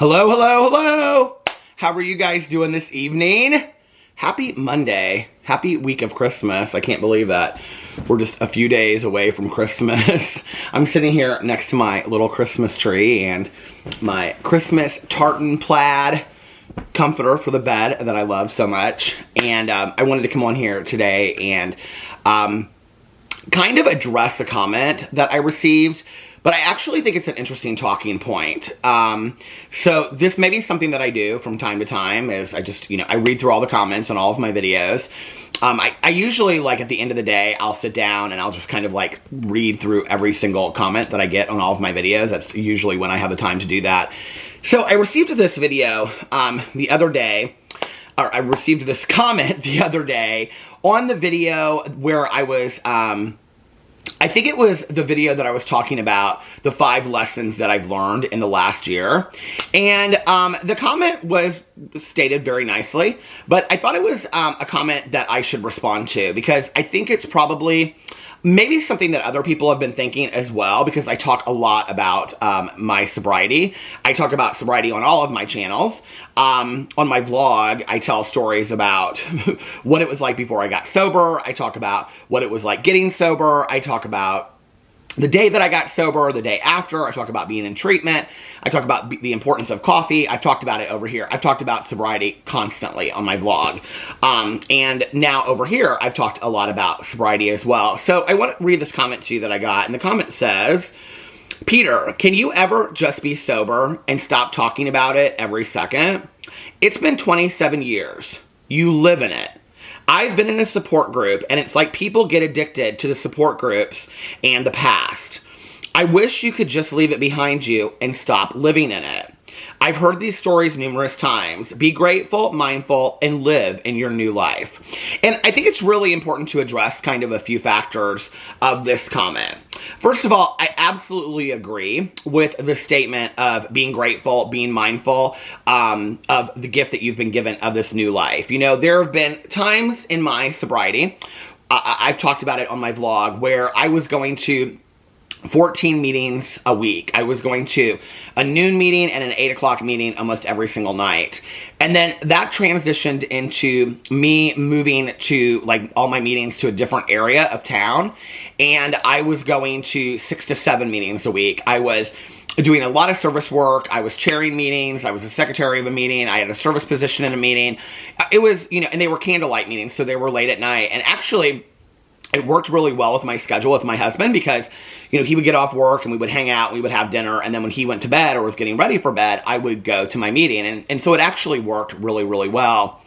Hello, hello, hello! How are you guys doing this evening? Happy Monday. Happy week of Christmas. I can't believe that. We're just a few days away from Christmas. I'm sitting here next to my little Christmas tree and my Christmas tartan plaid comforter for the bed that I love so much. And I wanted to come on here today and kind of address a comment that I received. But I actually think it's an interesting talking point. So this may be something that I do from time to time is I just, I read through all the comments on all of my videos. I usually, like, at the end of the day, I'll sit down and I'll just kind of, like, read through every single comment that I get on all of my videos. That's usually when I have the time to do that. So I received this video the other day, or I received this comment the other day on the video where I was, I think it was the video that I was talking about the 5 lessons that I've learned in the last year. And the comment was stated very nicely, but I thought it was a comment that I should respond to because I think it's probably maybe something that other people have been thinking as well, because I talk a lot about my sobriety. I talk about sobriety on all of my channels. On my vlog, I tell stories about what it was like before I got sober. I talk about what it was like getting sober. I talk about the day that I got sober, the day after. I talk about being in treatment. I talk about the importance of coffee. I've talked about it over here. I've talked about sobriety constantly on my vlog. And now over here, I've talked a lot about sobriety as well. So I want to read this comment to you that I got. And the comment says, Peter, can you ever just be sober and stop talking about it every second? It's been 27 years. You live in it. I've been in a support group, and it's like people get addicted to the support groups and the past. I wish you could just leave it behind you and stop living in it. I've heard these stories numerous times. Be grateful, mindful, and live in your new life. And I think it's really important to address kind of a few factors of this comment. First of all, I absolutely agree with the statement of being grateful, being mindful of the gift that you've been given of this new life. You know, there have been times in my sobriety, I've talked about it on my vlog, where I was going to 14 meetings a week. I was going to a noon meeting and an 8 o'clock meeting almost every single night. And then that transitioned into me moving to, like, all my meetings to a different area of town. And I was going to 6 to 7 meetings a week. I was doing a lot of service work. I was chairing meetings. I was a secretary of a meeting. I had a service position in a meeting. It was, and they were candlelight meetings, so they were late at night. And actually, it worked really well with my schedule with my husband because, he would get off work and we would hang out, and we would have dinner, and then when he went to bed or was getting ready for bed, I would go to my meeting. And so it actually worked really, really well.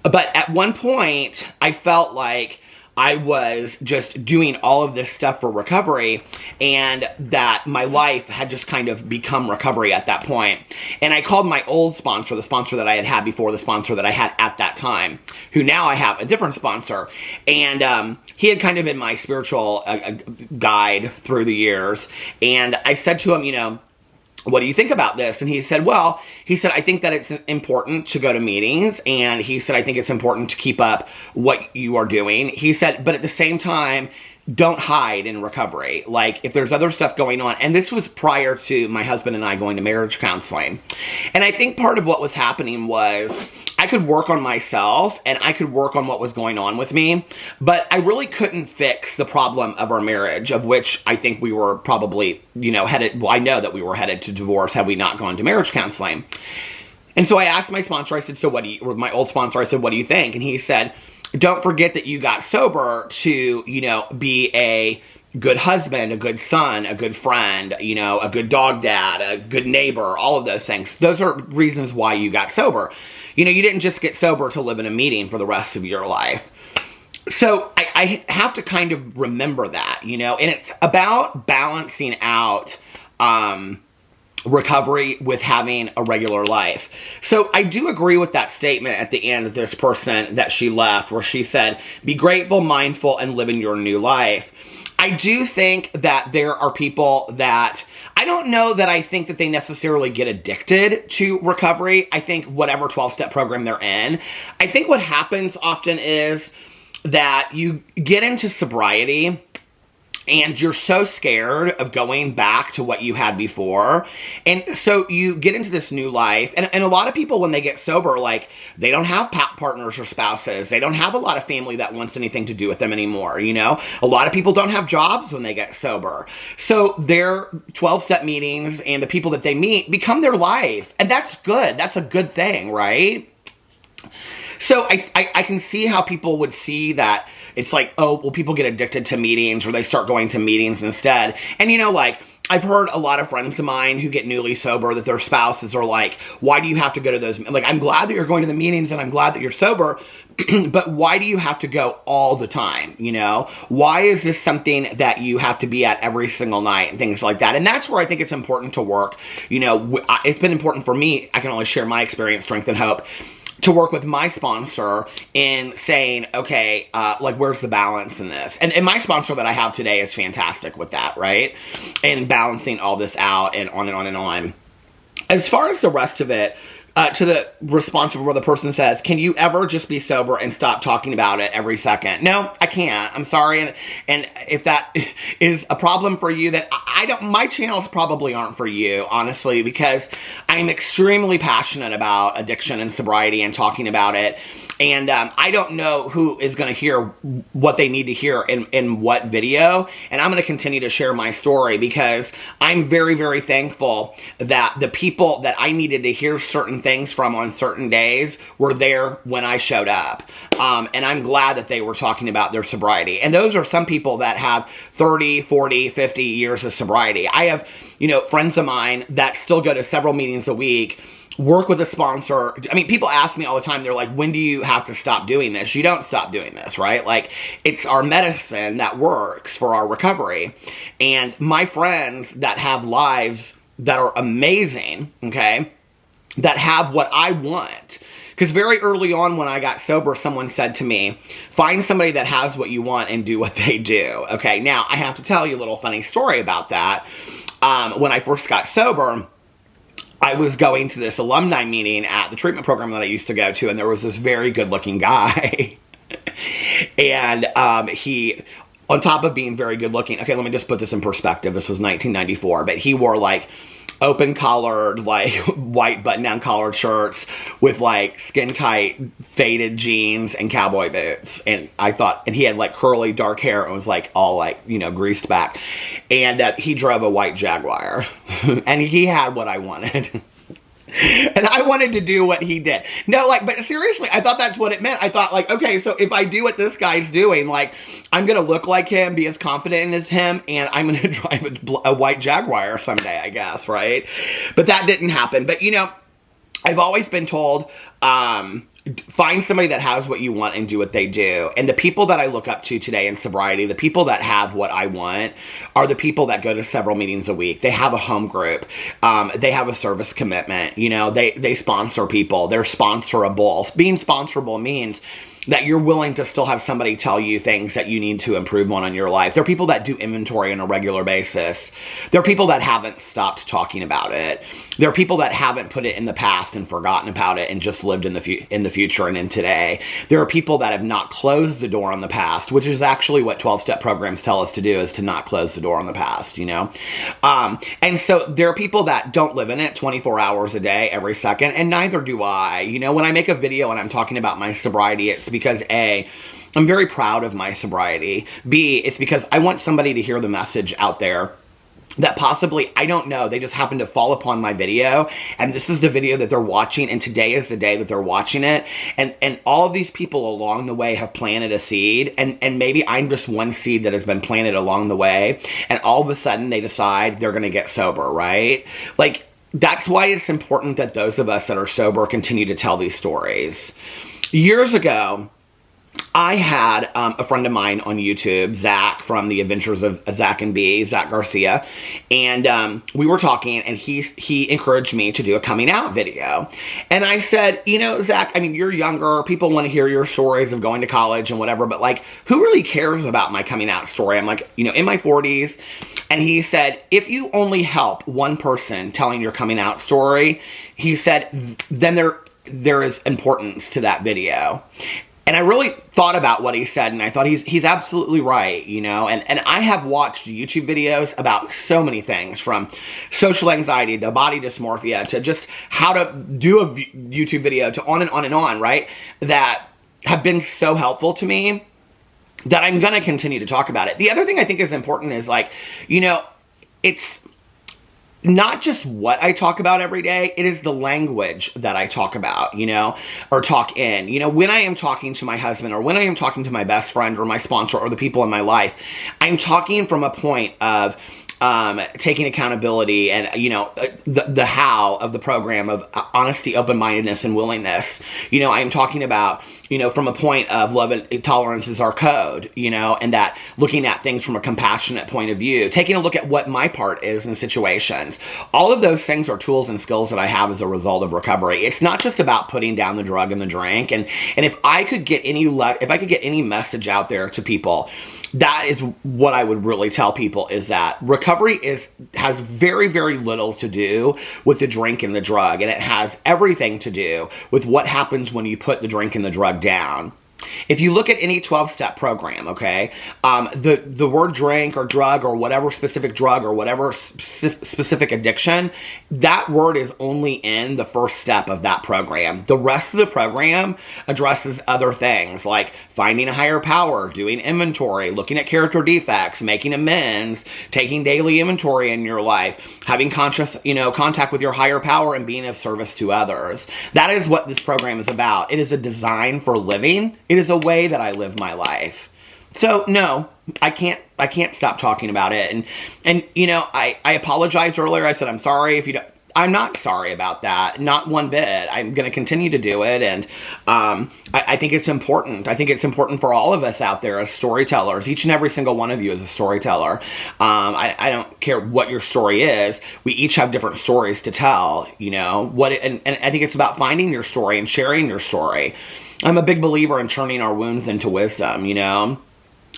But at one point, I felt like I was just doing all of this stuff for recovery, and that my life had just kind of become recovery at that point. And I called my old sponsor, the sponsor that I had before the sponsor that I had at that time, who now I have a different sponsor. And he had kind of been my spiritual guide through the years. And I said to him, what do you think about this? And he said, I think that it's important to go to meetings. And he said, I think it's important to keep up what you are doing. He said, but at the same time, don't hide in recovery. Like, if there's other stuff going on, and this was prior to my husband and I going to marriage counseling. And I think part of what was happening was I could work on myself and I could work on what was going on with me, but I really couldn't fix the problem of our marriage, of which I think we were probably, headed, well, I know that we were headed to divorce had we not gone to marriage counseling. And so I asked my sponsor, I said, my old sponsor, I said, what do you think? And he said, don't forget that you got sober to, be a good husband, a good son, a good friend, a good dog dad, a good neighbor, all of those things. Those are reasons why you got sober. You didn't just get sober to live in a meeting for the rest of your life. So I have to kind of remember that, and it's about balancing out recovery with having a regular life. So I do agree with that statement at the end of this person that she left, where she said, be grateful, mindful, and live in your new life. I do think that there are people that, I don't know that I think that they necessarily get addicted to recovery. I think whatever 12-step program they're in, I think what happens often is that you get into sobriety and you're so scared of going back to what you had before. And so you get into this new life. And a lot of people, when they get sober, like, they don't have partners or spouses. They don't have a lot of family that wants anything to do with them anymore, you know? A lot of people don't have jobs when they get sober. So their 12-step meetings and the people that they meet become their life. And that's good. That's a good thing, right? So I can see how people would see that. It's like, oh, well, people get addicted to meetings, or they start going to meetings instead. And, you know, like, I've heard a lot of friends of mine who get newly sober that their spouses are like, why do you have to go to those? Like, I'm glad that you're going to the meetings and I'm glad that you're sober, but why do you have to go all the time, you know? Why is this something that you have to be at every single night and things like that? And that's where I think it's important to work. You know, it's been important for me. I can only share my experience, strength, and hope, to work with my sponsor in saying, okay, like, where's the balance in this? And my sponsor that I have today is fantastic with that, right? And balancing all this out and on and on and on. As far as the rest of it, to the response where the person says, can you ever just be sober and stop talking about it every second? No, I can't. I'm sorry. And if that is a problem for you, that my channels probably aren't for you, honestly, because I'm extremely passionate about addiction and sobriety and talking about it. And I don't know who is going to hear what they need to hear in what video. And I'm going to continue to share my story, because I'm very, very thankful that the people that I needed to hear certain things from on certain days were there when I showed up. And I'm glad that they were talking about their sobriety. And those are some people that have 30, 40, 50 years of sobriety. I have, you know, friends of mine that still go to several meetings a week, work with a sponsor. I mean, people ask me all the time, they're like, when do you have to stop doing this? You don't stop doing this, right? Like, it's our medicine that works for our recovery. And my friends that have lives that are amazing, okay, that have what I want. Because very early on when I got sober, someone said to me, find somebody that has what you want and do what they do. Okay, now I have to tell you a little funny story about that. When I first got sober, I was going to this alumni meeting at the treatment program that I used to go to, and there was this very good-looking guy. And he, on top of being very good-looking, okay, let me just put this in perspective. This was 1994, but he wore, like, open-collared, like, white button-down collared shirts with, like, skin-tight faded jeans and cowboy boots. And I thought, and he had, like, curly dark hair and was, like, all, like, you know, greased back. And he drove a white Jaguar. And he had what I wanted. And I wanted to do what he did. No, like, but seriously, I thought that's what it meant. I thought, like, okay, so if I do what this guy's doing, like, I'm going to look like him, be as confident as him, and I'm going to drive a white Jaguar someday, I guess, right? But that didn't happen. But, you know, I've always been told, find somebody that has what you want and do what they do. And the people that I look up to today in sobriety, the people that have what I want, are the people that go to several meetings a week. They have a home group. They have a service commitment. You know, they sponsor people. They're sponsorable. Being sponsorable means that you're willing to still have somebody tell you things that you need to improve on in your life. There are people that do inventory on a regular basis. There are people that haven't stopped talking about it. There are people that haven't put it in the past and forgotten about it and just lived in the future and in today. There are people that have not closed the door on the past, which is actually what 12-step programs tell us to do, is to not close the door on the past, you know? And so there are people that don't live in it 24 hours a day, every second, and neither do I. You know, when I make a video and I'm talking about my sobriety, it's because A, I'm very proud of my sobriety. B, it's because I want somebody to hear the message out there that possibly, I don't know, they just happen to fall upon my video, and this is the video that they're watching, and today is the day that they're watching it, and all of these people along the way have planted a seed, and maybe I'm just one seed that has been planted along the way, and all of a sudden they decide they're gonna get sober, right? Like, that's why it's important that those of us that are sober continue to tell these stories. Years ago, I had a friend of mine on YouTube, Zach, from The Adventures of Zach and B, Zach Garcia, and we were talking, and he encouraged me to do a coming out video. And I said, you know, Zach, I mean, you're younger, people want to hear your stories of going to college and whatever, but, like, who really cares about my coming out story? I'm like, you know, in my 40s. And he said, if you only help one person telling your coming out story, he said, then there is importance to that video. And I really thought about what he said, and I thought he's absolutely right, you know, and I have watched YouTube videos about so many things, from social anxiety to body dysmorphia to just how to do a YouTube video to on and on and on, right, that have been so helpful to me that I'm going to continue to talk about it. The other thing I think is important is, like, you know, it's not just what I talk about every day, it is the language that I talk about, you know, or talk in. You know, when I am talking to my husband, or when I am talking to my best friend or my sponsor or the people in my life, I'm talking from a point of taking accountability and, you know, the how of the program of honesty, open-mindedness, and willingness. You know, I'm talking about, you know, from a point of love and tolerance is our code, you know, and that looking at things from a compassionate point of view, taking a look at what my part is in situations. All of those things are tools and skills that I have as a result of recovery. It's not just about putting down the drug and the drink. And if I could get any message out there to people, that is what I would really tell people, is that recovery has very, very little to do with the drink and the drug, and it has everything to do with what happens when you put the drink and the drug down. If you look at any 12-step program, okay, the word drink or drug or whatever specific drug or whatever specific addiction, that word is only in the first step of that program. The rest of the program addresses other things like finding a higher power, doing inventory, looking at character defects, making amends, taking daily inventory in your life, having conscious, you know, contact with your higher power, and being of service to others. That is what this program is about. It is a design for living. It is a way that I live my life. So no, I can't stop talking about it. And you know, I apologized earlier. I said I'm sorry if you don't. I'm not sorry about that, not one bit. I'm going to continue to do it, and I think it's important. I think it's important for all of us out there as storytellers. Each and every single one of you is a storyteller. I don't care what your story is. We each have different stories to tell, you know. And I think it's about finding your story and sharing your story. I'm a big believer in turning our wounds into wisdom, you know.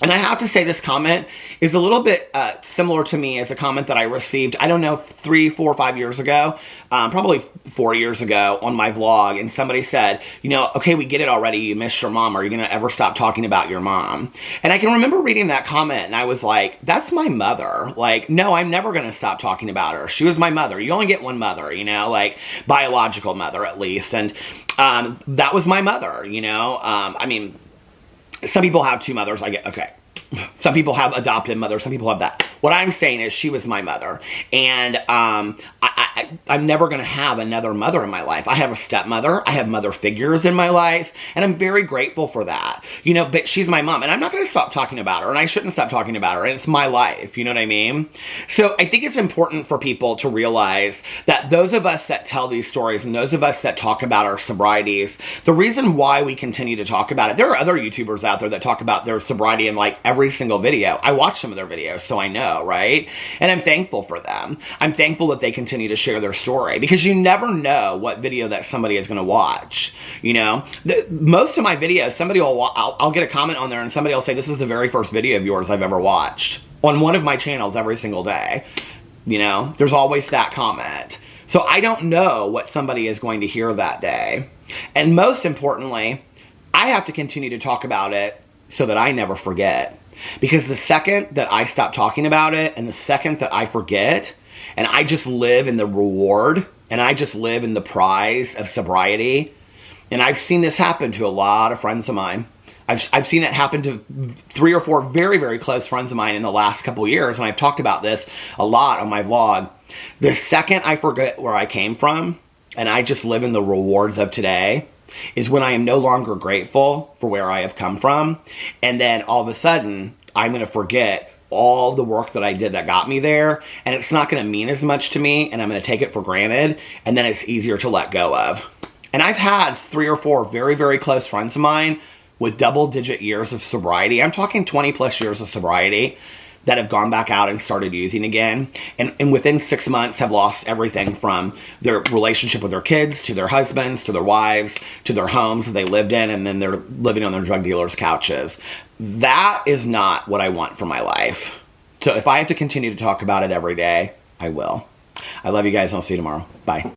And I have to say, this comment is a little bit similar to me as a comment that I received, I don't know, 3, 4, 5 years ago, probably 4 years ago on my vlog. And somebody said, you know, okay, we get it already. You miss your mom. Are you going to ever stop talking about your mom? And I can remember reading that comment, and I was like, that's my mother. Like, no, I'm never going to stop talking about her. She was my mother. You only get one mother, you know, like biological mother at least. And that was my mother, you know. I mean, some people have 2 mothers. I get, okay. Some people have adopted mothers. Some people have that. What I'm saying is she was my mother. And I'm never going to have another mother in my life. I have a stepmother. I have mother figures in my life. And I'm very grateful for that. You know, but she's my mom. And I'm not going to stop talking about her. And I shouldn't stop talking about her. And it's my life. You know what I mean? So I think it's important for people to realize that those of us that tell these stories and those of us that talk about our sobrieties, the reason why we continue to talk about it, there are other YouTubers out there that talk about their sobriety in like every single video. I watch some of their videos, so I know, right? And I'm thankful for them. I'm thankful that they continue to share their story, because you never know what video that somebody is going to watch. You know, most of my videos, somebody will, I'll get a comment on there and somebody will say, this is the very first video of yours I've ever watched on one of my channels every single day. You know, there's always that comment. So I don't know what somebody is going to hear that day. And most importantly, I have to continue to talk about it so that I never forget. Because the second that I stop talking about it, and the second that I forget, and I just live in the reward, and I just live in the prize of sobriety, and I've seen this happen to a lot of friends of mine. I've seen it happen to 3 or 4 very, very close friends of mine in the last couple of years, and I've talked about this a lot on my vlog. The second I forget where I came from, and I just live in the rewards of today, is when I am no longer grateful for where I have come from. And then all of a sudden, I'm going to forget all the work that I did that got me there. And it's not going to mean as much to me. And I'm going to take it for granted. And then it's easier to let go of. And I've had 3 or 4 very, very close friends of mine with double-digit years of sobriety. I'm talking 20+ years of sobriety, that have gone back out and started using again, and within 6 months have lost everything from their relationship with their kids, to their husbands, to their wives, to their homes that they lived in, and then they're living on their drug dealers' couches. That is not what I want for my life. So if I have to continue to talk about it every day, I will. I love you guys, and I'll see you tomorrow. Bye.